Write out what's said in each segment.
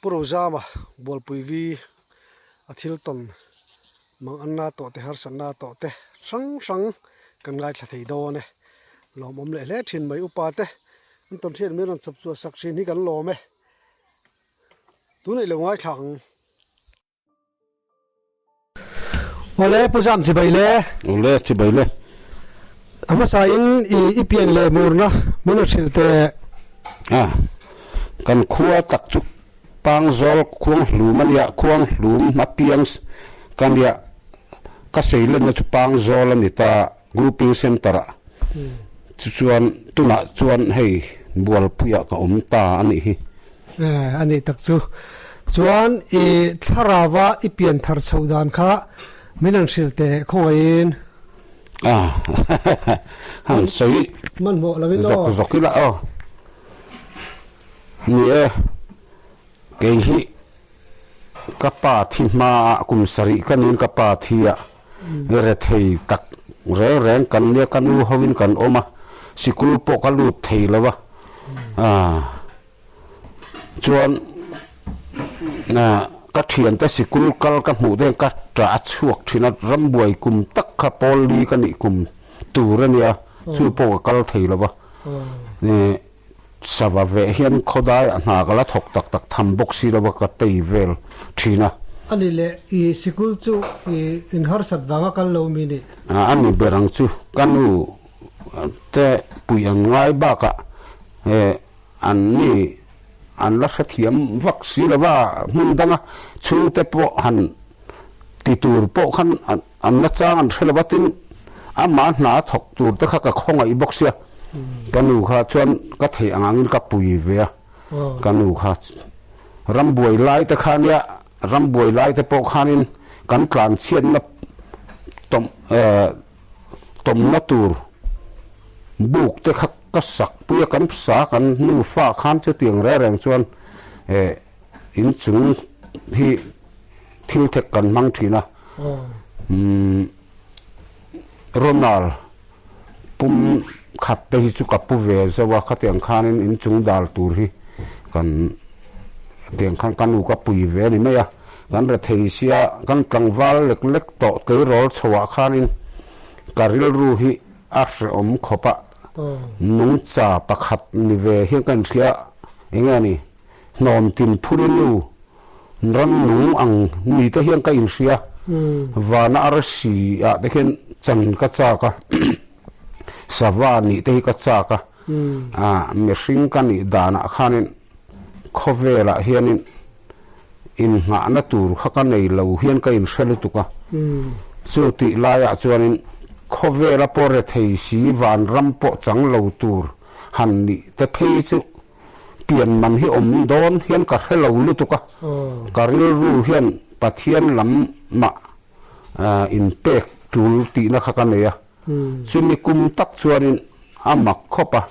Purozama bolpuivi athilton mang anna to te har sanna to te sang kan ngai thla thei do ne lomom le thin mai upa te ton chen me ron chapchu saksin hi kan lome tu nei lo ngai thang ole pujam chi baile ama sa in I pian le murna mona chilte kan khuwa tak chu pang zol khuang hluman ya khuang hlum mapiang kan ya ka seilen na chu pang zol ani ta grouping center chuan tuna chuan hei bual puya ka ta ani hi ani tak chu chuan tharawa I pian thar chhodan kha minang silte khoin han sei man mo lawin do zokila ni ke hi kapa thi ma kum sari kanin kapa thia re thei tak reng kan ne kanu hawin kan oma sikul po kalu thei lawa chuan na ka thian ta sikul kal ka hmu de ka tra chuak thina rambuai kum tak kha poli kani kum turania chu po kal thei lawa ne sava ve hian khodai ana gala thok tak tham box si lawa ka tei vel thina ani le sikul chu in har sat wanga kal lo mi ni ani berang chu kanu te puyan ngai ba ka an la sathiam vaksi lawa mundanga chu te po han titur po khan an na chang an thelawatin ama na thok tur te kha ka khonga I boxia kanu kha chuan ka thei angangin ka pui ve kanu kha rambuai lai te khania rambuai lai te po khanin kan tlan chian na tom na tur buk te kha ka sak puya kan sa kan nu fa khan che tiang reng chuan in chung hi thil thek kan mang thina ronal pum khat te hi chu kapu ve zawa khatiang khanin in chung dal tur hi kan tiang khan kanu ka pui ve ni meya kan ra thei sia kan tlangwal lek to ke rol chhawa khanin karil ru hi ar om khopa nung cha pakhat ni ve hi kan thia engani nom tin phurinu ran nung ang ni te hian ka in sia wana arsi a dekhen chan ka cha ka savani te ka cha ka me hring kan I dana khanin khovela hianin in nga na tur kha ka nei lo hian ka in hrelu tuka chu ti laya chuanin khovela pore thei si van rampo chang lo tur han ni te phei chu pian man hi om don hian ka helo lu tuka karil ru hian pathian lam ma in pek tul ti na kha ka neya chumi kum tak chuanin amak khopa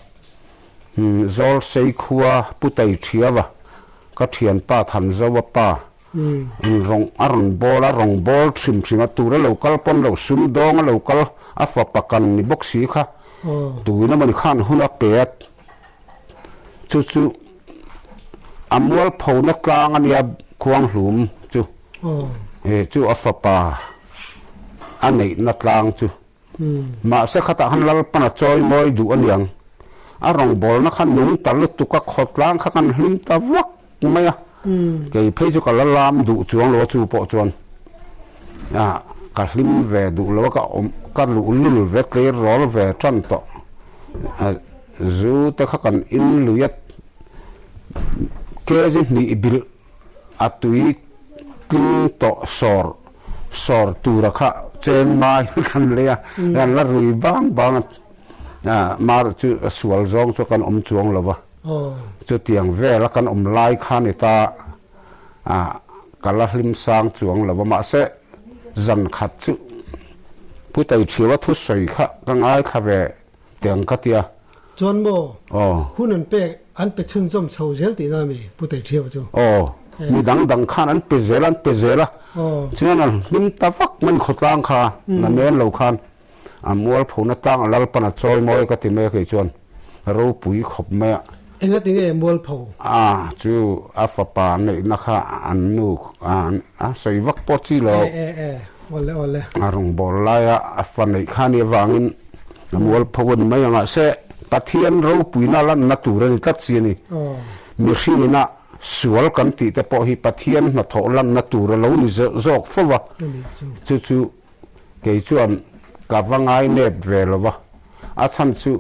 zol sei khuwa putai thiawa ka thian pa than zawa pa in rong aron bol thrim atura local pon lo sum dong local afa pakan ni boxi kha tuina mani khan huna pet chu amwal phona kang ania khuang hlum chu chu afa pa anei na tlang chu ma se khata hanlal pana choi moi du aniang arong bol na khan nung tal tu ka khotlang kha kan hlim ta wak maya ke phei chu ka lam du chuang lo chu po chuan ka hlim ve du lo ka ka lu ve ke rol ve than to zu ta kha kan in luyat ke ji ni bil atui tin to sor tu rakha chen mai kan le ran la rui bang mar chu sual zong chu kan om chuang lawa chu tiang ve la kan om lai khan eta kala hlim sang chuang lawa ma se zan khat chu putai thiwa thu soi kha kang ai kha ve tiang katia chon mo hunan pe an pe chun chom chho zel ti na mi putai thiwa chu mi dang khan an pe zela chuan an hlim ta vak man khotlang kha na men lo khan amwal phona tang lal pana choi moi ka ti me ke chuan ro pui khop me enga tinge mol pho chu afapa nei nakha annu soi vak po chi lo ole arung bol la ya afanei khani wangin mol phawon mai anga se pathian ro puina lan natura ni tat siani mi khina sual kan ti te po hi pathian na tholan natura lo ni zok fowa chu ke chuan ka wangai ne velwa a chan chu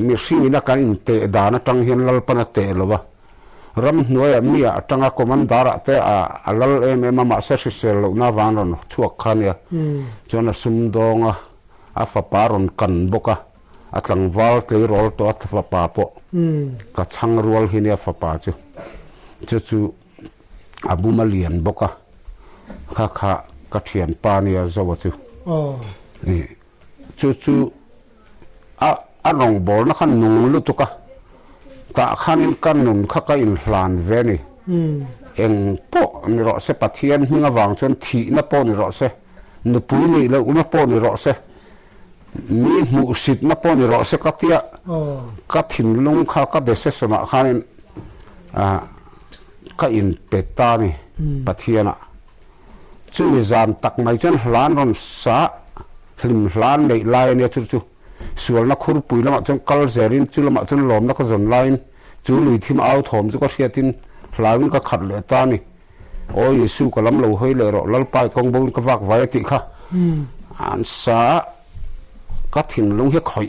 mi khina kan te dana tang hian lal pana te lowa ram hnuaya mia atanga komandara te a lal ma se sel lo na wanon chuak khania chona sumdonga a faparon kan boka atlang wal te rol to at fapa po ka chang rual hinia fapa chu abumalian boka kha ka thian pa nia zawa chu ni chu a rong bol na khan nung lu tuka ta khanin kan nun kha ka in hlan ve ni eng po ni ro se pathian hinga wang chon thi na po ni ro se nu pu ni lo na po ni ro se mi mu sit na po ni ro se ka tia ka thin lung kha ka de se soma khanin ka in peta ni pathiana chu zan tak mai chon hlan ron sa hlim hlan nei lai ne chu sual na khur pui lama chon kal zerin chu lama chon lom na ka zon line chu lui thim au thom chu ka hriatin hlan ka khat le ta ni o yesu ka lam lo hoi le ro lal pai kong bon ka wak vai ti kha an sa ka thin lung he khoi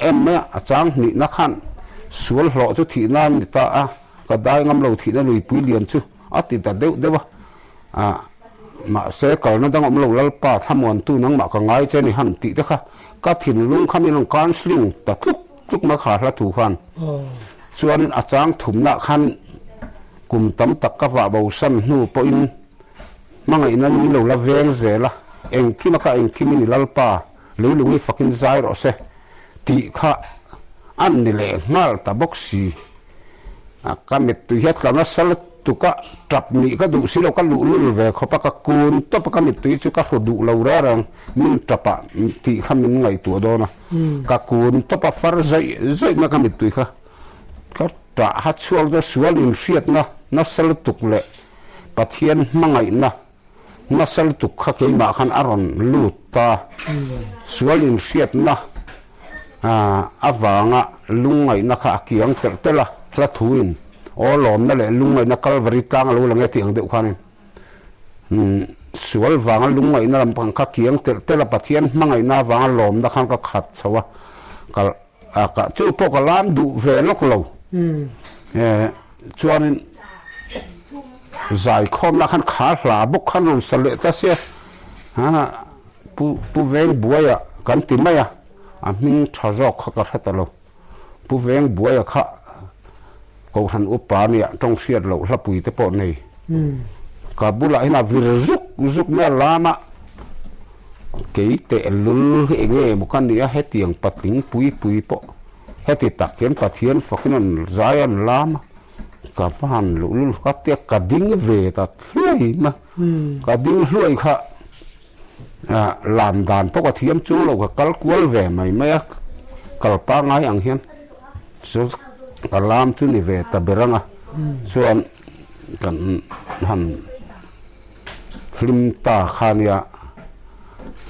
em me achang ni na khan sual hlo chu thi nan ni ta ka dai ngam lo thi na lui pui lian chu ati ta dewa ma se kal na dang om lo lal pa thamon tu nang ma ka ngai che ni han ti te kha ka thin lung khamin long kan sling ta tuk ma kha hla thu khan chuan achang thum na khan kum tam tak ka wa bo san hnu po in mangai na ni lo la veng zela eng thi ma ka eng thi ni lal pa le lungi fakin zai ro se ti kha an ni le ngal ta boxi ka met tu het ka na sal tu ka trap ni ka du si lo ka lu ve khopa ka kun to pa ka mit tu chu ka khodu lo ra rang min trapa ti khamin ngai tu do na ka kun to pa far zai ma ka mit tu kha ka ta ha chual da sual in fiat na sal tuk le pathian mangai na sal tuk kha ke ma khan aron lu ta sual in fiat na awanga lungai na kha kiang tertela la thuin o lom na le lungai na kalvari tang lo lang eti ang de khanin sual wanga lungai na lam pang kha kiang tertela pathian mangai na wanga lom na khan ka khat chawa kal ka chu po ka lam du ve lok lo chuanin zai khom na khan kha hla buk khan ron sale ta se pu veng buaya kan ti maya min thazok kha ka hatalo pu veng buaya kha ko han upa ni tong siat lo hla pui te po nei ka bula ina vir zuk me lama ke te lul enge bukan dia hetiang patling pui po heti taken pathian fakinon zayan lama ka pan lul ka te ka ding ve ta hlui ma ka ding hlui kha lam dan po ka thiam chu lo ka kal kual ve mai kal pa ngai ang hian so kalam tu ni ve ta beranga chuan kan han film ta khania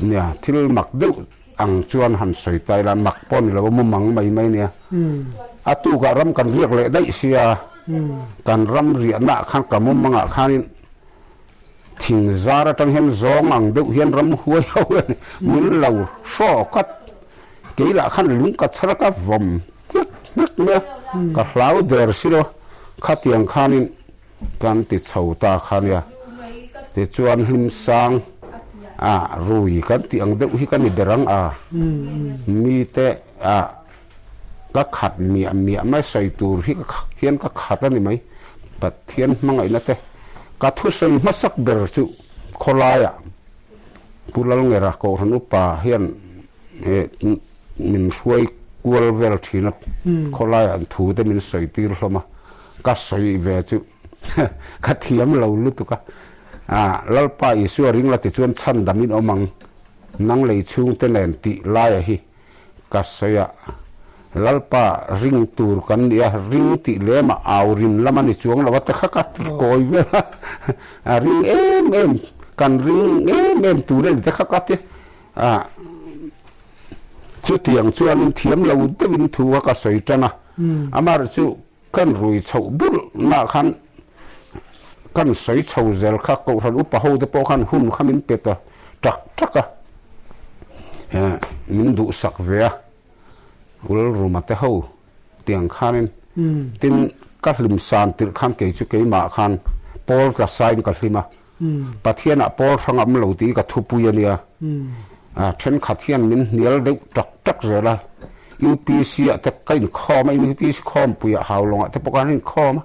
nia thil mak deuh ang chuan han soi tai la mak pon lo mo mang mai nia atu ga ram kan riak le dai sia kan ram ria na khan ka mo manga khanin thing zara tang hem zong ang deuh hian ram huai ho mun lo sho kat keila khan lung ka chara ka vom ne ka hlau der siro khatiang khanin kan ti chhota khania te chuan hlim sang rui kan ti ang deuh hi kan ni derang mi te ka khat mi mai sai tur hi ka hian ka khat ani mai pathian mangai na te ka thu sei masak ber chu kholaya pulal ngera ko hanu pa hian min huai kual vel thina kholaya an thu te min sei tir hloma ka sei ve chu ka thiam lo lu tu ka lalpa isu ring la ti chuan chan damin omang nang lei chung te nen ti lai hi ka soya lalpa ring tur kan dia ring ti le ma aw rin lamani chuang lawa ta kha ka koi ve ring em kan ring em tu le ta kha ka te chu tiang chuan thiam lo te win thu ka soi tana amar chu kan rui chho bul na khan kan soi chho zel kha ko ran upa ho de po khan hun khamin peta tak min du sak ve ul rumate ho tiang khanin tin ka hlim san tir khan ke chu ke ma khan pol ka sign ka hlima pathiana pol thangam lo ti ka thupu ya then khathian min nial de tak rela UPC ate kain khom ai UPC khom puya hawlong ate pokanin khom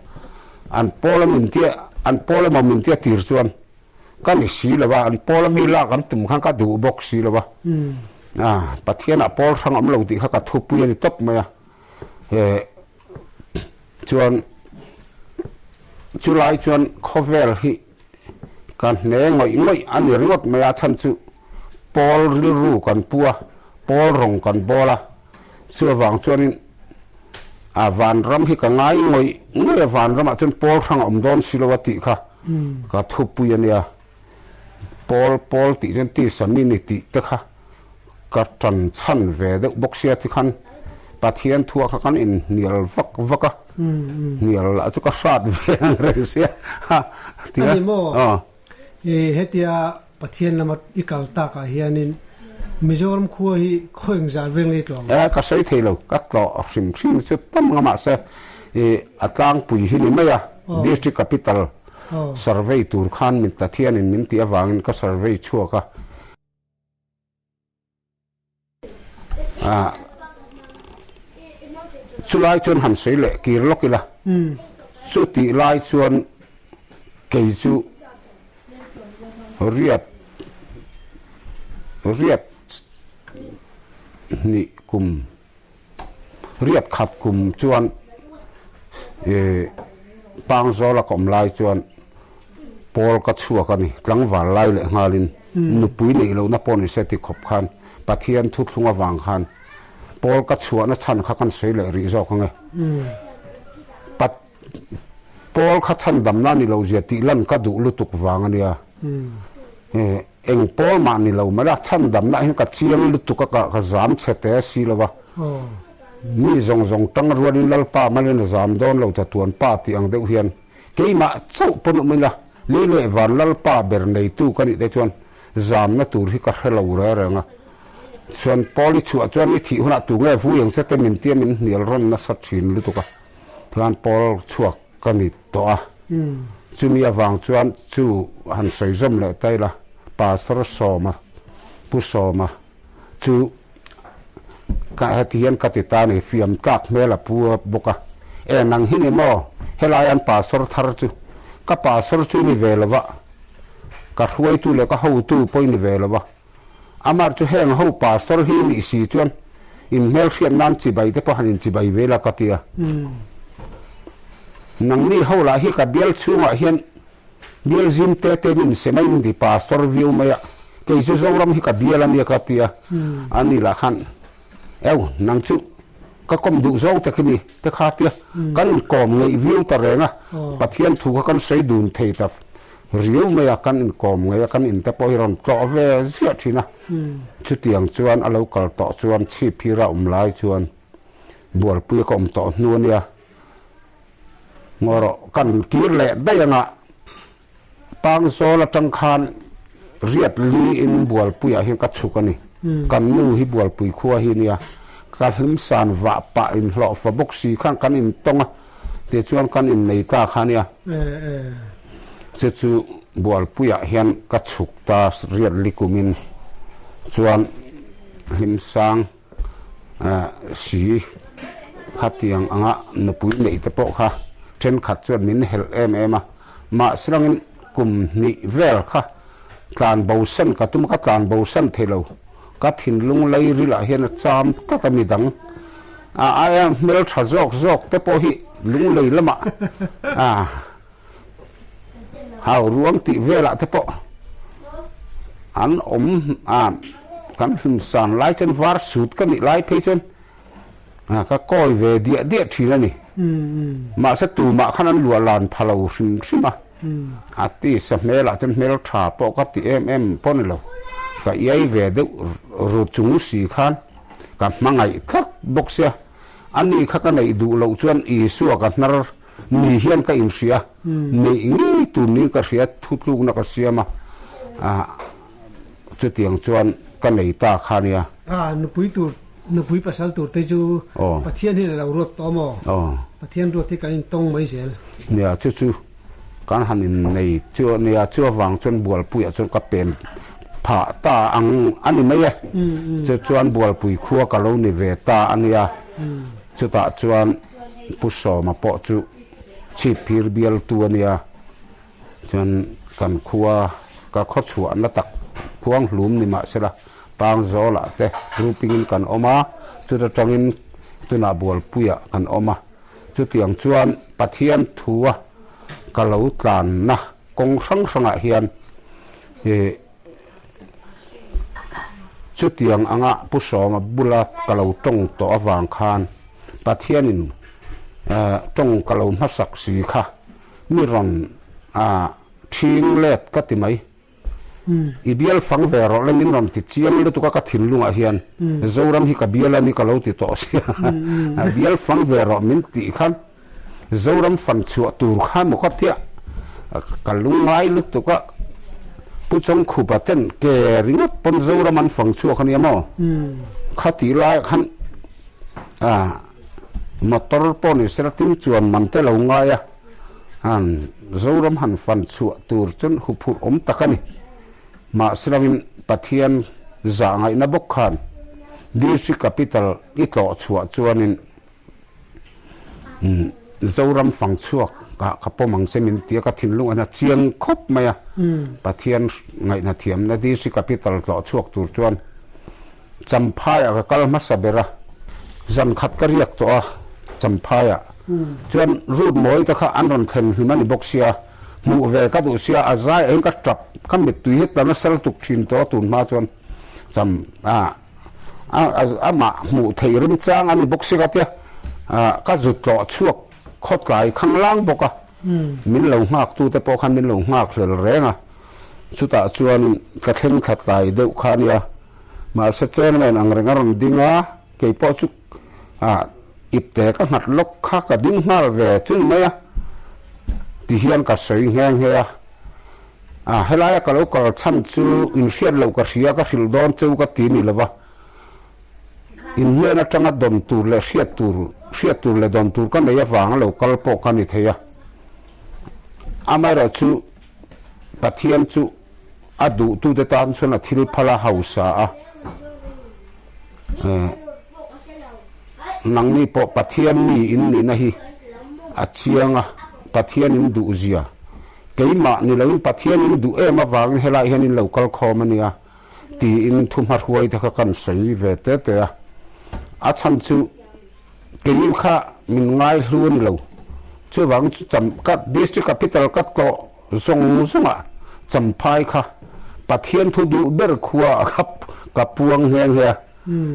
an pol min tia tir chuan kan si lawa an pol mi la kan tum khan ka du box si lawa pathiana pol thangam lo ti kha ka thupu ya ni top maya chuan chulai chuan khovel hi kan ne ngoi an ringot maya chan chu pol ru kan pua pol rong kan bola suawang chuanin van ram hi ka ngai ngoi van ram chun pol thang om don silawati kha ka thupu ya nia pol ti chen ti samini ti te kha ka tan chan ve de boxia ti khan pathian thua kha kan in nial vaka nial la chu ka sat ve re sia ti hetia pathian lama ikal ta ka hianin Mizoram khuwa hi khoing za veng le tlong ka sei thelo ka tlo sim chu tam ngama se atlang pui hi ni maya district capital survey tur khan min tathian in min ti awangin ka survey chua ka chulai chon han sei le kir lokila chu ti lai chuan kei chu riat ni kum riat khat kum chuan pang zola kom lai chuan pol ka chua ka ni tlangwal lai le ngalin nu pui nei lo na pon se ti khop khan pathian thu thunga wang khan pol ka chua na chan kha kan sei le ri zo khange pat pol kha chan dam na ni lo zia ti lan ka du lu tuk wang ania eng pol ma ni lo ma la chan dam na hin ka chiang lu tu ka zam chete si lawa mi zong tang ruan lal pa ma le zam don lo ta tuan pa ti ang deuh hian keima chau pon mi la le van lal pa ber nei tu ka ni de chuan zam na tur hi ka helo ra nga chuan poli chu chuan i thi huna tu nge vu yang se te min tiam min nial ron na sa thin lu tu ka plan pol chuak ka ni to a chu mi awang chuan chu han sei zom le tai la pastor soma pusoma chu ka hatian katitani fiam tak mela pu boka nang hini mo helayan pastor thar chu ka pastor chu ni velwa ka huai tu le ka ho tu poi ni velwa amar chu heng ho pastor hi ni si chuan in mel fiam nan chi bai te po hanin chi bai vela katia nang ni ho la hi ka bial chunga hian bial zin te min semain di pastor view maya ke su zoram hi ka bial an ya katia ani la khan nang chu ka kom du zong te khini te khatia kan kom ngei view ta renga pathian thu ka kan sei dun thei ta riu maya kan in kom ngai kan in te poiron to ve sia thina chu tiang chuan alo kal to chuan chi phira lai chuan bual pui kom to nuania ngoro kan kir le dayanga pang sola tang khan riat li in bual pui a hin ka chukani kan nu hi bual pui khuwa hi nia ka hlim san wa pa in hlo fa boxi khan kan in tonga te chuan kan in nei ta khania se chu bual pui a hian ka chuk ta riat likumin chuan hlim sang si khatiang anga na pui nei te po kha ten khat chuan min hel em ma srangin kum ni vel kha tlan bo san ka tum ka tlan bo san thelo ka thin lung lai ri la hian cham ka tami dang aya mel tha zok te po hi lung lei lama hau ruang ti vela te po an kan him san lai chen var sut ka ni lai pe chen ก็ก้อยเวเดียทีละนี่มาสตูมาขนาดลัวลานพะเราชิมาอาทิสเมลจนเมลถาปกติปนเราก็ยัยเวดรูจุงสีขันกับมังไงคักบกเสียอันนี้ข้ากันในดูเราชวนอีสัวกันนรมีเฮียนก็อินเสียมีงี้ตุนี้ก็เสียทุกลูกนักเสียมาจุดเตียงชวนกันในตาขานี่นุปุยประสาตัวเตจูปะเทียนที่เรารถต่อมอปะเทียนรถที่กันตรงไม่เสียเนี่ยจู่การหันในจัวเนี่ยจัววางจนบัวปุยจนก็เป็นผ่าตาอันนี้ไม่ใช่จะชวนบัวปุยขัวกับเราในเวตาอันนี้จะตาชวนผู้สอมาปอจุชีพิรเบียลตัวเนี่ยจนกันขัวก็ข้อชวนแล้วตักพวงหลุมนี่มาเสละปางโซละแต่รูปิงินกันออกมาจุดจังอินตัวนาบัวปุยกันออกมาจุดเตียงชวนปะเทียนทัวกะเหลาตานนะกงสังเฮียนจุดเตียงอ่างผู้สอมาบุลากะเหลาตรงต่อวางคานปะเทียนินตรงกะเหลามัสักสีค่ะมีรอนทิ้งเล็ดก็ติไหมอีเบียลฟังเวรแล้วมีรอนติดเชียงแล้วตุกก็ทิ้งลุงเฮียนโจรำฮิกะเบียลนี่กะเหลาติดต่อเสียเบียลฟังเวรมินติขันโจรำฟันชัวตูร์ข้ามมุขเทียกันลุงไม้ลุกตุกะผู้ชมขู่ปะเต้นแกริงปนโจรมันฟังชัวขันยามอขัดตีลายขันมาตรปนิสระติมจวนมันเตลงไงโจรมหันฟันชัวตูร์จนหุบหุบตะกันนี่มาสลังปะเทียนจางไงนับกขันดิสแคปิตอลอิตโลชัวจวนนินโจรมฟังชัวกะปมังเซมินเตียกะทินลุงอันเชียงคบไหมปะเทียนไงนาเทียมนาดิสแคปิตอลต่อชัวตูร์จวนจำพายกะกลมาสเบระจันขัดกระเรียกตัวจำพายจวนรูปมวยตะข้าอันรอนเทนหิมันบกเสียมูเวกัดอุเสียอาใจเองก็จับขั้นบิดตุยเหตุแต่ละสารตุกชินตัวตุนมาจวนจำมามูเทริมจางอันนี้บกเสียกันเถอะก็จุดต่อช่วงขดไหลข้างล่างบกมินหลงหักตัวแต่พอคันมินหลงหักเสือแรงสุดท้ายจวนกระเทงขัดไหลเดือดขานี่มาเสจแม่นอังเรงอรมดิ้งเกี่ยปอจุกอิบแต่ก็หัดลกข้ากระดิ้งมาเวจุนไหมที่เฮียนก็สวยแห้งเฮียให้ไล่ก็เราก็ชั้นจูอินเชียนเราก็เสียก็สิลดอนจูก็ตีนี่เลยวะอินเฮียนจังก็ดอนตูเลยเสียตูเลยดอนตูก็ไม่ยฟังเราก็ปกกันนี่เทียไม่เราจูปะเทียนจูดูตูเดตานส่วนที่พลาหาวสานังนี่พอปะเทียนนี่อินนี่นะฮีเชียงปะเทียนอินดูเสียเกี่ยมานี่เราอินปะเทียนอินดูมาวางเฮลัยเฮนินเราคัลคอมันเนี่ยตีอินทุ่มหัดหัวที่เขากันใส่เวทเตะฉันจูเกี่ยข้ามันง่ายรู้นี่เราช่วยวางจำกัดดิสตริกแคปิตอลกัดก็ส่งจำพายค่ะปะเทียนทุดูเบิร์ขัวครับกับพวงเฮียงเฮีย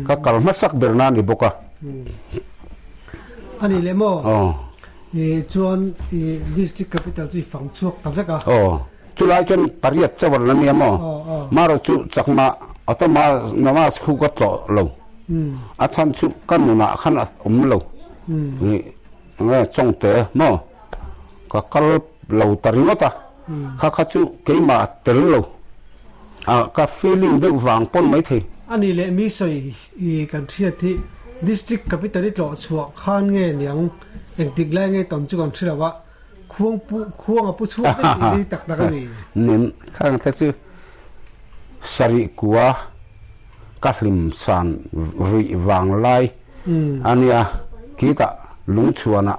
ก็กลับมาสักเดือนนั้นอีกบอกอันนี้เลยมั้งจวนดิสตริกแคปิตอลที่ฝั่งชวกตั้งแต่ก็จุฬาจนปริยัติจะวันละเนี่ยมั้งมาเราจุจากมาอัตมานามาสกุกัตโลอาจารย์จุกันหนาขันโลนี่จงเตะมั้งก็กลับโลตริโนตาข้าจุเกี่ยมาเตลโลก็ฟีลิ่งเดือดวางปนไม่ทีอันนี้เลยมีส่วนกันเทียที่ดิสตริกแคปิตอลที่หล่อชัวข้างเงี้ยอย่างติดแรงเงี้ยตอนจุกันเชื่อว่าควงผู้ชัวที่ตักกันนี่นี่ข้างที่ชื่อสริกัวกัลลิมสันริวางไลอันนี้คิดลุงชัวนะ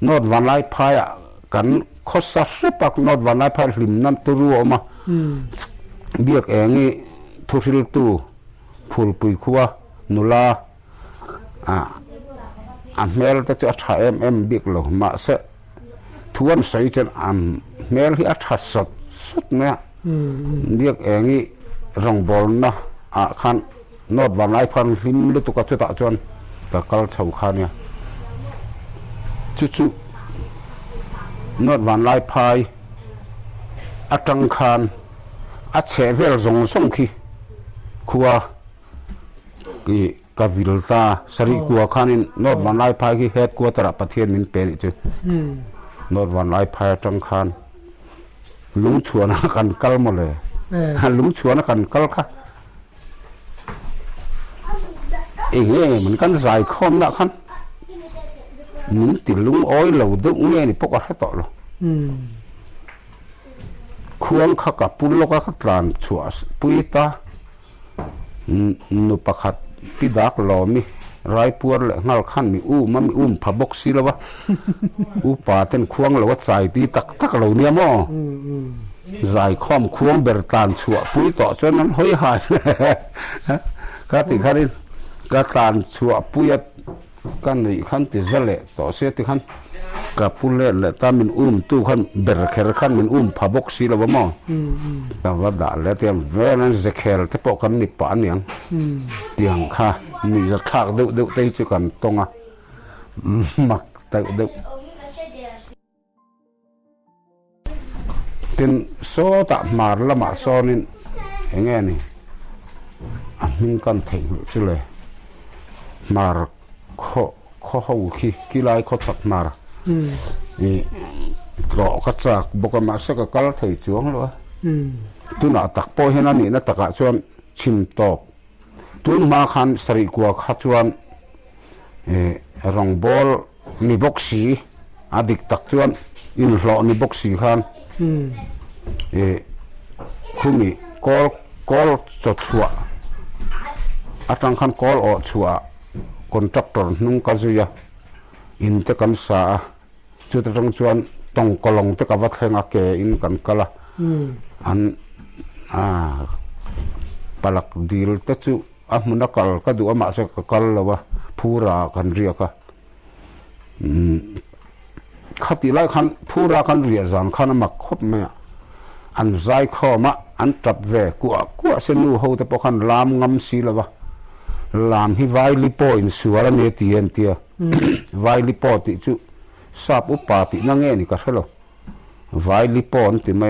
นอดวันไลพายกันข้อสัตย์ปักนอดวันไลพายลิมนั่นตัวรู้ออกมาเบียกเองนี่ทุสิลตูพูลปุยขัวนุลาเมลแต่จะถ่ายเบียกเรามาเสทวนใส่จนเมลที่อัดสุดเนี่ยเบียกเองนี่รองบอลนะคันนอดวันไลพันฟิมลุตุกัจจุตะจวน ka kal chau kha nia chu not van lai phai atang khan a che vel zong song khi khuwa ki ka vilta sari kuwa khanin not van lai phai ki het kuwa tara pathian min pe ni chu not van lai phai atang khan lung chuana kan kal mo le lung chuana kan kal khaมันกันสายคอมละคันมึงติลุงอ้อยเหล่าดึกเนี่ยนี่พวกอะไรต่อหรอควงข้ากับปุ่นโลกข้าตรานชัวปุยตานุปขัดที่ดักหลอมีไรปัวเลยงัลขันมีมันมีผับบกซีแล้ววะป่าเต้นควงแล้วว่าใจตีตักเหล่านี้มั้งสายคอมควงเบรตานชัวปุยต่อจนนั้นห้อยหายก็ติดขันก็ตานชัวปุยกันนี่ขันติดเละต่อเสียติขันกับปุเล่และตามินตู้ขันเบรเคร์ขันมินผับบกซีแล้ววะมั้งแต่ว่าด่าแล้วเตรียมเวนั้นจะเคร์ที่ปกันนิปานยังเตียงค่ะมีจะขากเดือดจุกันตรงอ่ะมักแต่เดือดเป็นโซ่ตะมาละมาโซนินอย่างเงี้ยนี่มินกันถึงใช่เลยมาข้อหูขี้ไล่ข้อตักมานี่หลอกกระจากบกมาสักกะละถ่ายจวงเลยวะตุน่าตักโป้ให้นั่นนี่นะตักชวนชิมตอกตุนมาคันสริกัวขัดชวนรองบอลมีบกสีอดิกตักชวนอินหล่อมีบกสีคันคุณมีกอลจดชัวอาจารย์คันกอลอดชัวคนจับตัวนุ่งกาซุยอินเตกันสาจุดตรงชวนตรงกลงเตกับวัดแห่งอาเกอินกันกะละอันปลักดีลเตจุมุนักก็ดูมาสักกัลละวะผู้รากันเรียกขัดตีไล่ขันผู้รากันเรียกจานขันมักคบไหมอันใจข้อมาอันจับเวกัวเสนูเขาแต่พอขันลามงำสีละวะลามฮิไวลิโปอินสัวละเนตีเอ็นเตียไวลิโปติจุทราบอุปาตินั่งเงี้ยนี่ก็ใช่หรอไวลิโปนติไหม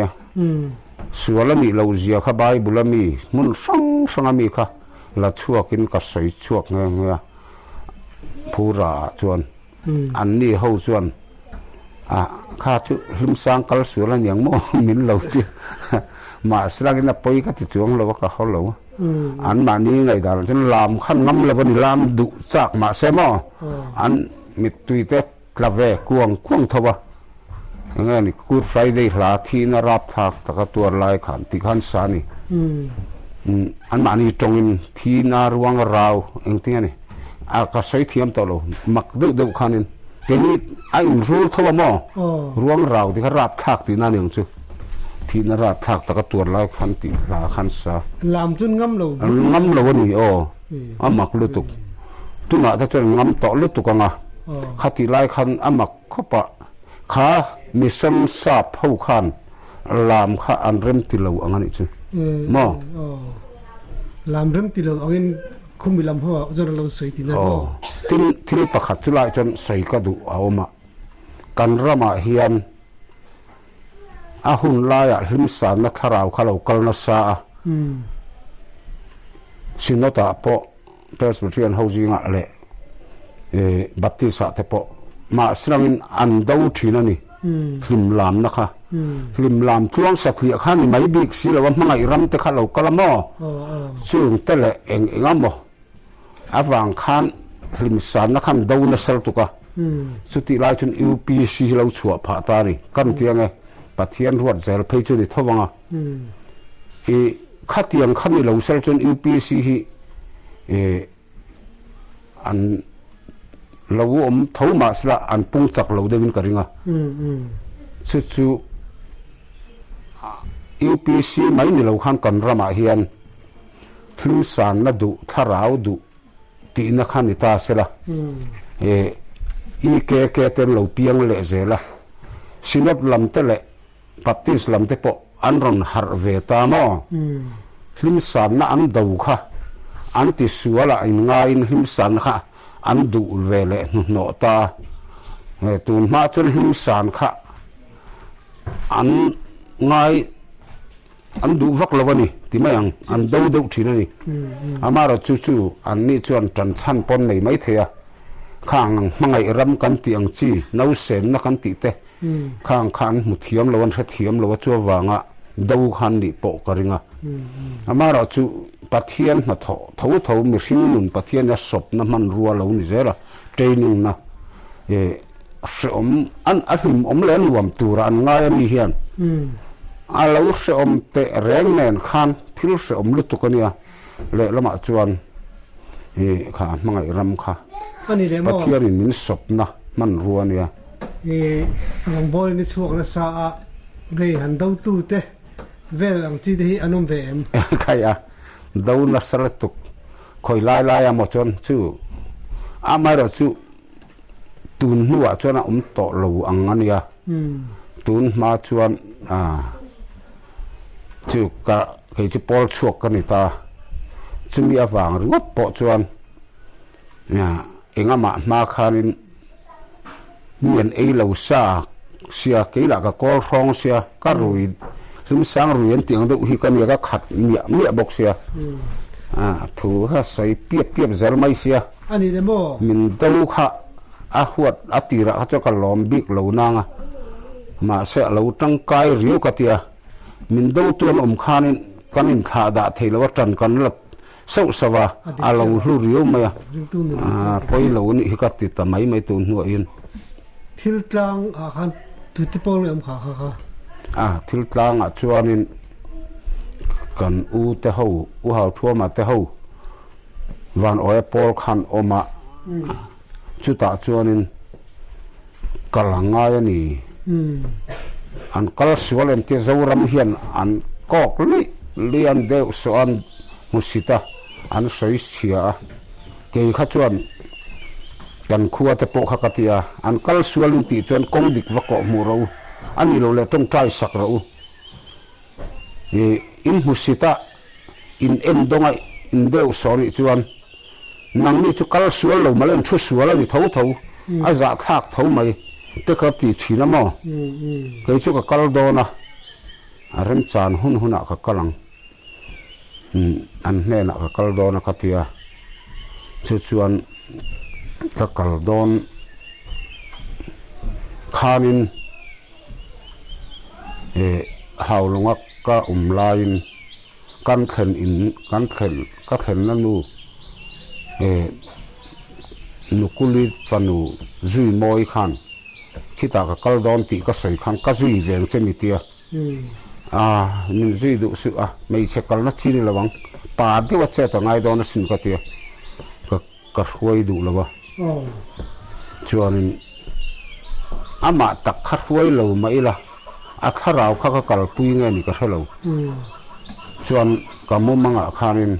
สัวละมีเราเจียขบายบุละมีมุนสังมีค่ะละชั่วกินกับใส่ชั่วเงี้ยผู้ราชวนอันนี้เขาชวนข้าชุหิมสังกัลสัวละอย่างโมมินเราจีมาสลากินไปก็ติดจวงเราว่าเขาเราอันมานี้ไงดาร์จนลามขั้นน้ำแล้ววันนี้ลามดุจากมาเสมออันมิตุยเตะกระเวกวงทว่าอย่างเงี้ยนี่กูไฟได้หลาที่นรับทักตะกตัวลายขันติขันสานี่อันมานี้ตรงที่นารวงราวเองที่นี่ก็ใช้เทียมตลอดมักดุขันินทีนี้ไอ้รู้ทว่ามั้งรวงราวที่เขารับทักที่นั่นเองจูที่นราทักตะกตัวลายขันติลาขันสาลามจนงั้มเราวันนี้อามักลุตุกตุน่าถ้าจะงั้มต่อลุตุกังขัดที่ลายขันอามักข้อปะขามีสันสาบผู้ขันลามขาอันเริ่มติเลวอันนี้จูมั้งลามเริ่มติเลวอันนี้คุ้มมีลำหัวจนเราใส่ที่นั่นที่ประคัดที่ลายจนใส่กระดูเอามากันระมาเฮียนหุ่นลายหิมสารนักราวขลุ่กลนัสาสินตาปอเพรสบิเทียนเฮาจิงะเละบัพติสะเทปอมาสร้างอันดาวทีนั่นนี่หิมลามนะคะหิมลามช่วงสักเดียขันไม่บิกสิแล้วว่ามังไอรำเตขลุ่กลมอซึ่งแต่ละเองมออาวางขันหิมสารนักขันดาวนัสลตุกะสุดที่ลายจนยูปีซีเราชัวผ่าตานี่กันเตียงไงปะเทียนรวดเซลเพจุดิทวังขัดเตียงขันนี่เราเซลจนยูปีซีอันเราเท่ามาสละอันปุ่งจักเราเดินกันริงสุดยูปีซีไม่นี่เราขันกันรามาเฮียนทิมสานนัดูทาราวดูตีนักขันนิตาสละอีเกเต็มเราเปียงเละเซละสินบลำเตเละปัตติสลำเตปอันรอนฮาร์เวตามอหิมสานนะอันดูค่ะอันติสัวละอินงาอินหิมสานค่ะ อันดุเวเลโนตาตูนมาจนหิมสารค่ะอันง่ายอันดูวักละวันนี้ที่ไม่ยังอันดูที่นั่นนี่อามาเราจู่ๆอันนี้ชวนจันทันปนไม่เทียข้างมังไงรำกันตีอังจีน้าเสนนักกันตีเตข้างขันมุเทียมละวันเทียมละวันจัววางอ่ะดูขันดิโปกริงอ่ะอามาเราจู่ปะเทียนมาเท่ามีสิ่งหนุนปะเทียนจะศพน้ำมันรัวเรานี่เจ้าละเทรนนิ่งนะสมอันหิมเล่นรวมตัวอันง่ายมีเฮียนเราสมเตะแรงแน่นขันที่สมลุตุกันเนี่ยเละละมาจวนข้ามังไงรำค่ะปะเทียนมินศพนะมันรัวเนี่ยหลังบอลในช่วงละสาเรหันดาวตู้เตะเวลหลังจีดีอันนู้นเวมใครอ่ะดาวนัสระตุกคอยไล่หมดจนชื่อไม่เราชื่อตูนหัวชวนโตหลูอังอันเนี่ยตูนมาชวนชื่อกะเคยจะปอลชวกกันนี่ตาซึ่งมีอาวังหรือว่าปอชวนเนี่ยเองมาคานินเหมือนเหล่าซาเสียกี่หลักก็กอลฟองเสียก็รุยซึ่งสร้างรุยนเตียงดูฮิกันเนี่ยก็ขัดเมียบอกเสียถูกฮะใส่เปียบเซลไม่เสียอันนี้เดโมมันดูค่ะหัวตีระเขาจะกล้อมบิกเหล่านางมาเสียเหล่าตั้งกายเรียวกติยามันดูตัวนคานินกันอินขาดาเทลว่าจันกันลับเศร้าสวะเหล่าลูเรียวไหมพอยเหล่านี้ฮิกติดไม่ตุนหัวอินทิลตลางคันตุติปอลเลยค่ะทิลตลางชวนนินกันเตะหูหาวทั่วมาเตะหูวันอ้อยปอลคันอมาชุดตาชวนนินกลังง่ายนี่อันกลสวเลนเตจาวรำเฮียนอันกอกเลียนเดวสวนมุสิตาอันสวยเสียเกี่ยขจวนกันขัวเตปกขกติยาอันกลสวลินติจวนกงดิกวะเกาะมูเราอันนี้เราเลยต้องใจสักเราอินมุสิตาอินเอ็นดงไออินเดวสอนจวนนังนี่จุกลสวลเรามาเล่นชุดสวลนี่เท่าอาจะทักเท่าไหมเด็กตีชีน้ำมั้งเกี่ยจุกกลโดนะเริ่มจานหุ่นนักกลังอันแน่นักกลโดนะกติยาชวนกลโดนขานินหาวลงก็ลายกันเข็นกันเข็นก็เข็นนั่นนู่นุกุลิฟันูจุยมอยขันคิดตากลโดนตีก็ใส่ขันก็จุยเวียงเจมิเตียนี่จุยดุสุไม่เช็คกันนัดที่นี่ละวังป่าที่ว่าเช็ดต่างไงโดนสินก็เตียก็ช่วยดูละวะชวนมาตักขัดช่วยเราไม่ละถ้าเราเขาก็กลับปุยเงี้ยนี่ก็เท่าเราชวนกับมุมังอาคาริน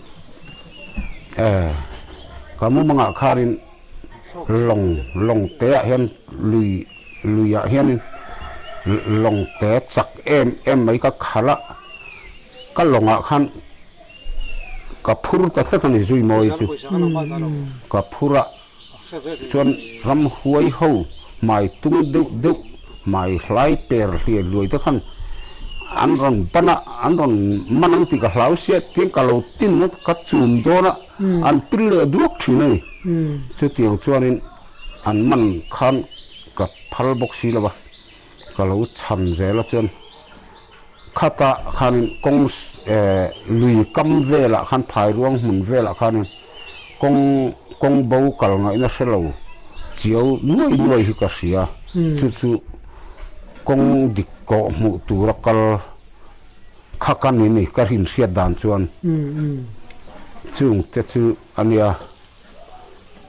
กับมุมังอาคารินลงเตะเห็นลุยเห็นลงเตะจักเอ็มไม่ก็ขาละก็ลงอาคารกับพูดแต่ถ้าตอนนี้จุยมอยจุกับพูดชวนรำหวยหูไม่ตุ้งดุไม่ไหลเปรย์เรียลอยทุกขันอันรังปนะอันรังมันนั่งติดกับเหล่าเสียทิ้งกับเหล่าทิ้งนัดกัดจุ่มโดนอันพิลเลดูกที่นี่สุดที่ชวนอันมันขันกับพัลบกสีละวะกับเหล่าชันเจละจนข้าตาขันกงลุยกำเวละขันถ่ายรวงหุ่นเวละขันกงเบากัลงไงนั่นเสลาเจียวน้อยฮิกาเสียจู่กงดิกเกาะมุตุรักลข้ากันนี่ก็หินเสียดานชวนจึงแต่จู่อันเนี้ย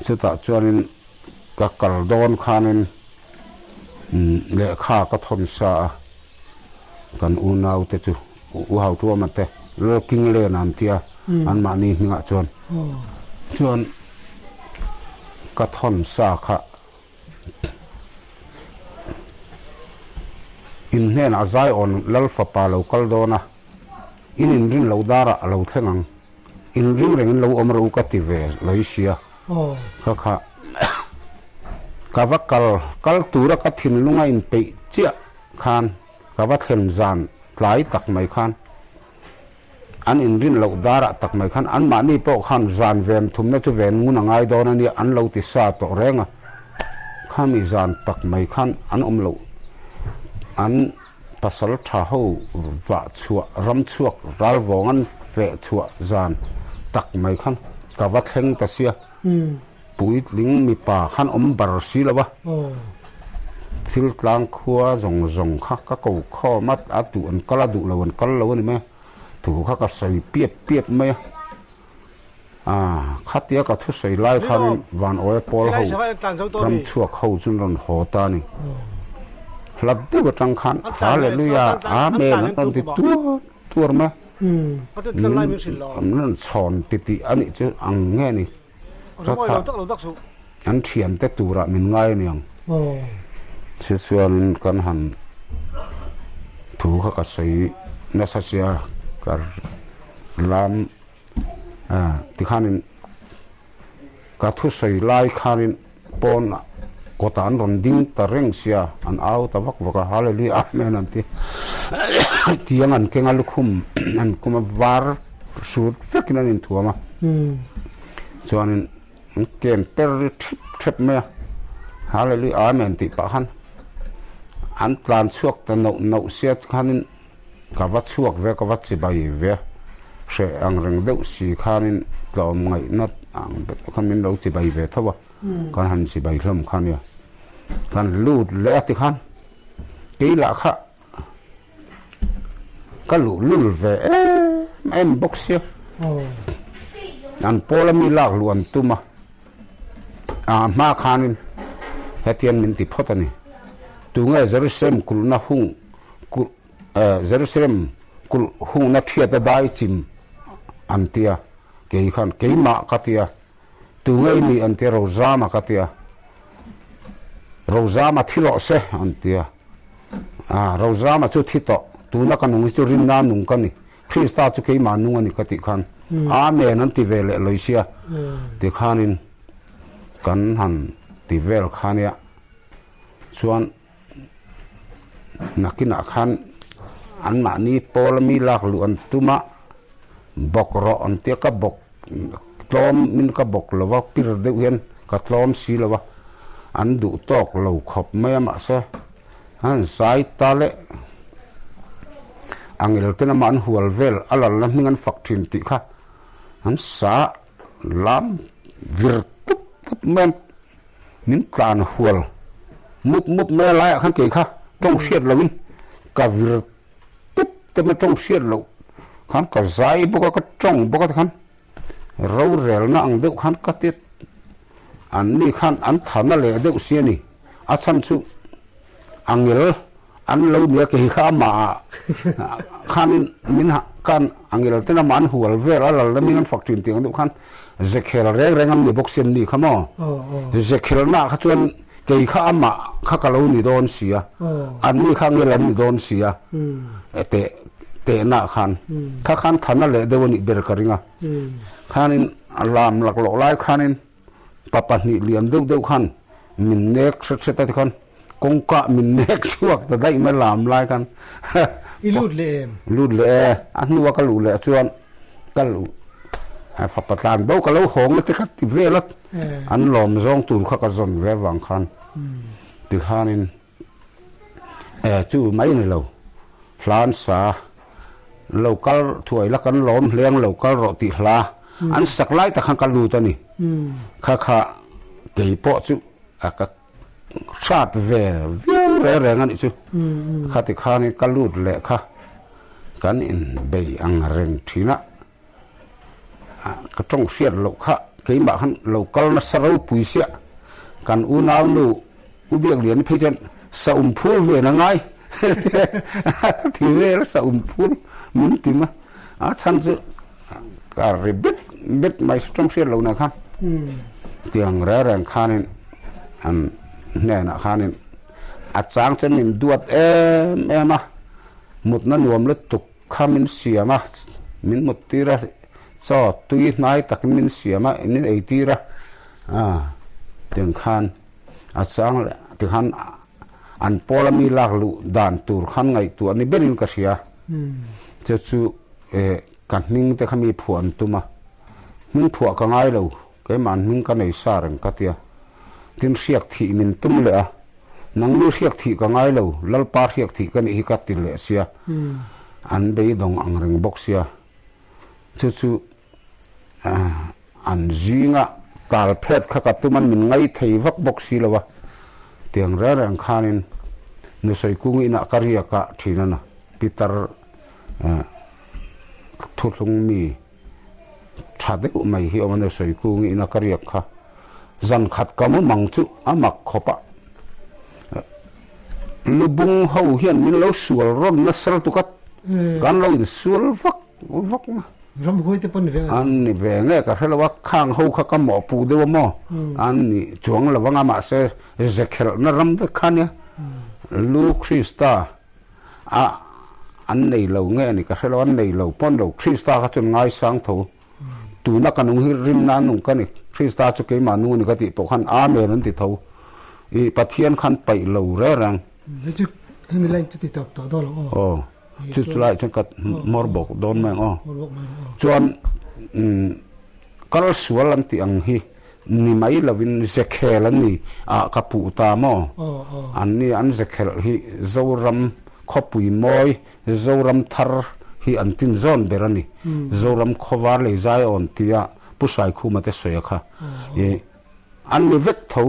สุดท้ายชวนก็กลโดนขานินเละข้าก็ทนซากันนาวแต่จู่หาวตัวมันแต่เลิกกินเล่นอันเทียอันมานี่งะชวนก็ทนซาค่ะอินเฮนอาใจอ่อนลัลฟปาเรากลโดนะอินริงเราดาระเราเท่งังอินริงเร่งเราอมรูกติเวเราเสียค่ะ กะวะกัลตูระกะถินลุงไงอินเปเจียคานกะวะเทมจานหลายตักไม่คานอันอินรินเหลาดาระตักไม่คันอันมานี่โปะคันจานเวนทุมนั่นจะเวนงูนังไงโดนนี่อันเหลาติสาตกแรงอ่ะข้ามีจานตักไม่คันอันเหลาอันปัสสาวะท้าหูวะชัวรำชัวรัลวงันเวชัวจานตักไม่คันกะวัดเฮงตะเสียปุ๋ยลิงมีป่าคันบาร์ซีละวะสิลกลางขัวจงข้าก็กูข้อมัดอาตุอันกระดูละวันกระละวันนี่ไหมถูกข้าก็ใส่เปียบไหมขัดเดียก็ทุกใส่ไล่คันวันโอ้ยปอลเขารำชัวเขาจุนรันหอตานี่หลับได้ก็จังคันฮาเลลูยาอาเมนนั่นติดตัวไหมนั่นสอนติอันนี้จะอังแง่นี่อันเทียนแต่ตัวละมันง่ายเนี่ยส่วนกันหันถูกเขาก็ใส่นักศึกษาการลำที่ขันก็ทุกใส่ไล่ขันปนก็ตานรอนดิ้งตะเร่งเสียอันเอาตะวักฮาเลลูยาแม่นั่นที่ยังอันเก่งอันลุคุมอันคุมวาร์สูดเฟกนั่นอินทัวมาส่วนเกณฑ์เปริทิบเมียฮาเลลูยาแม่นติปะขันอันกลานชวกแต่หนเสียขันกับวัดชวกเวกับวัดสิบายเวเสียอังเริงเดวสีขันเราไงนัดอังเบ็ดขันมินเราสิบายเวทว่ากันหันสิบายลมขันเนี่ยกันลูดเละติขันกี่ละค่ะก็ลูดเวเอ็มบ็อกเสียอันโพลมีลากล้วนตุมามาขันเฮตียนมินติพอตันนี่ตัวเงยเจรุซาเล็มกุลนาหุงเจรุซาเล็มกุลหุงนักเทียตได้จิมอันเตียเกี่ยขันเกี่ยมาคัตยาตัวเงยมีอันเตียโรซามาคัตยาโรซามาที่โลเซอันเตียโรซามาชุดที่โตตัวนักการนุงจุรินนานุงกันนี่คริสต์จุเกี่ยมานุงอันนี้คัติขันเมนันติเวลเลยเชียติขันินกันหันติเวลขันเนี่ยส่วนนักกินอาหารอันมานี่พอลมีหลักล้วนตุมาบกรออันเตียกับบกตอมมินกับบกละว่าพิรเดียนกับตอมสีละว่าอันดูตอกเหล่าขบไม่มาเสอันสายตาเละอังเอลเตนมันหัวเวลอะไรละมีเงินฝักถิ่นติค่ะอันสาลำวิรตุบแมนมินการหัวมุบแม่ไรขันเกี่ยค่ะต้องเสียดเลยกับวิรตุบแต่ไม่ต้องเสียดเลยขันกับใจบุกก็จ้องบุกก็ขันเราเรียลนั่งเด็กขันก็ติดอันนี้ขันอันฐานนั่นเลยเด็กเสียนี่อาชันสุอังเอลอันเราเนี่ยกี่ข้ามาขันมินกันอังเอลเต้นมันหัวเวลาเรามีเงินฝักถิ่นติงเด็กขันเจคเฮลเร่งมีบุกเสียนี่ขโมยเจคเฮลน่าขจวนกี่ข้ามาข้ากะลูนี่โดนเสียอันนี้ข้างเงินนี่โดนเสียเตะหน้าขันข้าขันฐานนั่นเลยเดี๋ยวนี้เบรกริงอ่ะขันลามหลักหลอกไล่ขันปะนี่เลี้ยงเด็กขันมินเน็กเสร็จแต่ขันกงกะมินเน็กชวกแต่ได้ไม่ลามไล่กันลูดเลยอันนี้ว่าก็ลูเลยส่วนก็ลูฝักประทานเบาก็ลูหงแล้วที่ขัดที่เวลอันหลอมซองตูนข้ากระจนแวววังขันที่ขันจู่ไม่เนี่ยเราฟลานสาเราก็ถวยแล้วกันหลอมเลี้ยงเราก็รอติลาอันสักไล่แต่ขันกันลูตัวนี้ข้าเกี่ยปอจู่ก็ชาติเวแรงงั้นอีจู่ข้าที่ขันนี่กันลูดแหละข้ากันอินเบยอังเร่งทีน่ะก็ต้องเสียเราข้าเกี่ยมาขันเราก็นัสเราปุยเสียกันอุณาลูอุเบียกเหรียญพิจารณาสะพูเวนังไงที่เวลสะพูมินติมาฉันจะการริบิดไม่ต้องเสียเรานะครับเตียงแรงขันอันเนี่ยนะขันอาจารย์จะมินดวดมาหมดนั้นรวมแล้วตุกข้ามินเสียมามินหมดตีระซอตุยนายตักมินเสียมาอินไอตีระเตียงขัน อาสางเลยที่ขันอันพอลมีลากลุด่านตูขันไงตัวนี้เบรินกระเสียจะจู่กันนิ่งแต่ขมีผวนตัวมามึงผัวกันไงเราแกมันมึงกันในสารงกัตยาที่เสียกที่มินตุ้มเลยนังรู้เสียกที่กันไงเราลัลปาเสียกที่กันอีกัติเลยเสียอันเบยดงอังเริงบกเสียจู่อันจีงะตาลเพชรขัดตัวมันมินไงไทยวักบกสีแล้ววะเตียงเรื่องขานินนุสัยกุ้งอินักการยากะที่นั่นนะปีตร์ทุลงมีชาติอุไม่เหี่ยวมันนุสัยกุ้งอินักการยากะจันขัดกำมังจุอามักขบะลูบุงเขาเห็นมินเราสวลร้อนนัสรตุกัดการเราอินสวลวักมารำคุยแต่ปนเวงอันนี้เวงก็เรียกว่าข้างเขาข้าหมอปูเดียวมั้งอันนี้ช่วงระหว่างมาเสเจคิลนั่นรำเวขันเนี่ยลูกคริสต์อันนี้เราเงี้ยนี่ก็เรียกว่าอันนี้เราปนเราคริสต์ก็จนง่ายสังทูตูนักกันนุ่งริมน้ำนุ่งกันนี่คริสต์จะเกี่ยมานุ่งนี่ก็ติดปกขันอาเมนันติดทูอีปะเทียนขันไปเราเรื่องแล้วจุดให้มีแรงจุดติดต่อตัวเราอ๋อจุดสุดท้ายฉันก็มอร์บอกโดนแมงอ๋อจวนก็สวลันติอังฮีนี่ไม่ละวินเจเคลันนี่กับปูตามออันนี้อันเจเคลฮีเจ้ารำขบุยมอยเจ้ารำทาร์ฮีอันตินจอนเบรันนี่เจ้ารำขวาเลยใจอ่อนที่ผู้ชายคู่มาเตสวยค่ะอันนี้เวทเท่า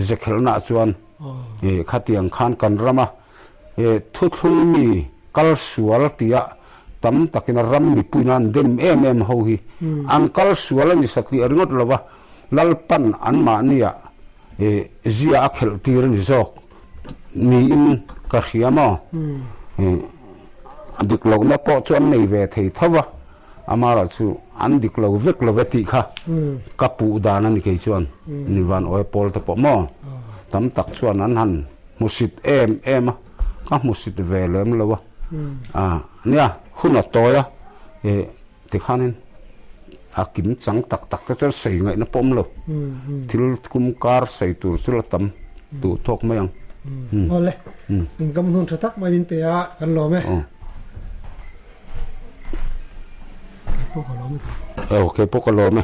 เจเคลน่าจวนขัดยังขันกันรำทุกมีกัลสวลที่ตั้มตักินรำมีปุยนันเดมเฮาฮีอันกัลสวลนี่สักที่อริงดละวะลัลปันอันมาเนี่ยจีอาเคลตีรนิจอกมีอินกระเสียมาดิกลาวนับปอจวนในเวทีทว่าอามาราชูอันดิกลาวเวกลาวเวติค่ะกับปูดานันนี่เกี่ยจวนนิวันโอเปอลตะปอมาตั้มตักชวนอันหันมุสิดก็มุสิดเวลมละวะเนี่ยหุ่นตัวที่ข้านินอากิมจังตักก็จะใส่ไงนะปมเลยที่คุมการใส่ตัวสุดตั้มตัวทอกไม่ยังเอาเลยถึงกำลังจะทักมาบินเปียกันรอไหมพวกเขารอไหมโอเคพวกเขารอไหม